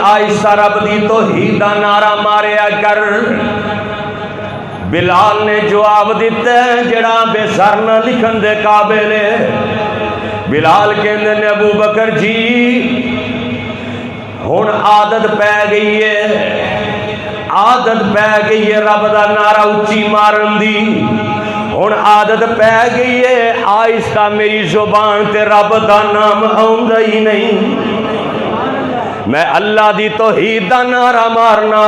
آہستہ رب دی توحید دا نعرہ ماریا کر۔ بلال نے جواب دیتا ہے جڑا بے سر نہ لکھن دے قابل ہے۔ بلال کہندے نے ابو بکر جی ہن عادت پہ گئی ہے، عادت پہ گئی ہے رب دا نعرہ اچھی مارن دی، ہن عادت پہ گئی ہے آہستہ میری زبان تے رب دا نام آوندا ہی نہیں۔ میں اللہ دی توحید دا نعرہ مارنا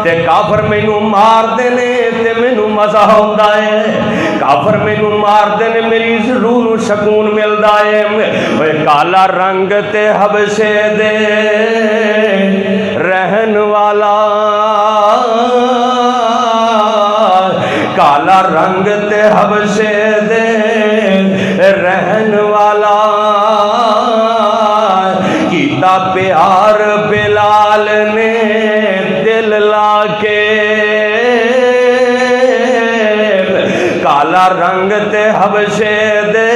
تے کافر مینوں مار دینے تے مینوں مزہ ہوندا ہے، کافر مینوں مار دینے میری روح نوں سکون ملدا ہے۔ اوے کالا رنگ تے حبشے دے رہن والا، کالا رنگ تے حبشے دے رہن والا، کیتا پیار بلال نے دل لا کے، کالا رنگ تے حبشے دے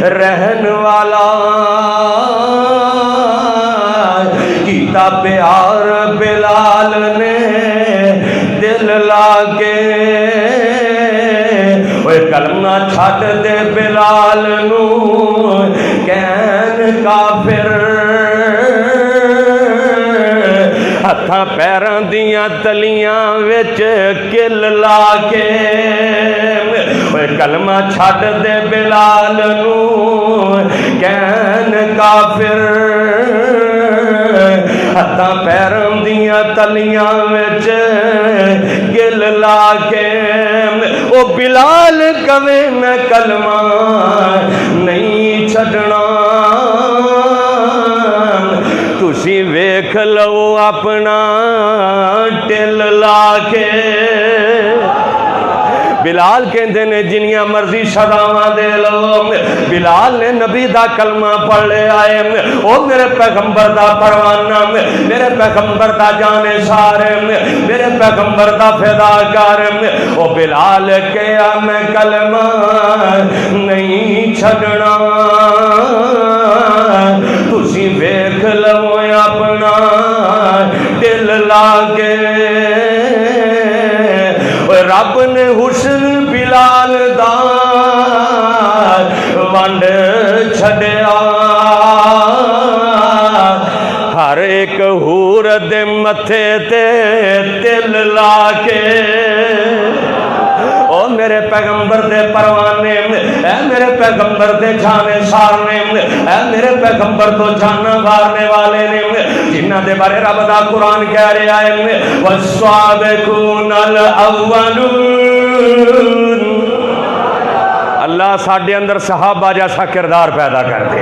رہن والا، کیتا پیار بلال نے دل لا کے۔ اوے کلمہ چھٹ دے بلال نو کہن کافر، ہتھاں پیراں دیاں تلیاں وچ کل لا کے۔ اوے کلمہ چھٹ دے بلال نو کہن کافر، ہتھاں پیراں دیاں تلیاں وچ گل لا کے۔ او بلال کہے میں کلمہ نہیں چھڈنا، تسی ویکھ لو اپنا ٹل لا کے۔ بلال کہندے نے جنیاں مرضی سزاواں دے لو، بلال نے نبی دا کلمہ پڑھ لے آئے، او میرے پیغمبر دا پروانہ، میرے پیغمبر دا جانشار، میرے پیغمبر دا فداکار۔ او بلال کہیا میں کلمہ نہیں چھڈنا، تسی ویکھ لو اپنا دل لا کے۔ رب نے حسن بلال دا ونڈ چھڈیا، ہر ایک حور دے متھے تے تل لا کے۔ او میرے پیغمبر دے پروانے، اے میرے پیغمبر دے جانے سارنے، اے میرے پیغمبر تو جانا مارنے والے نے، جنہ دے بارے رب دا قرآن کہہ رہا ہے والسابقون الاولون۔ اللہ ساڈے اندر صحابہ جیسا کردار پیدا کر دے۔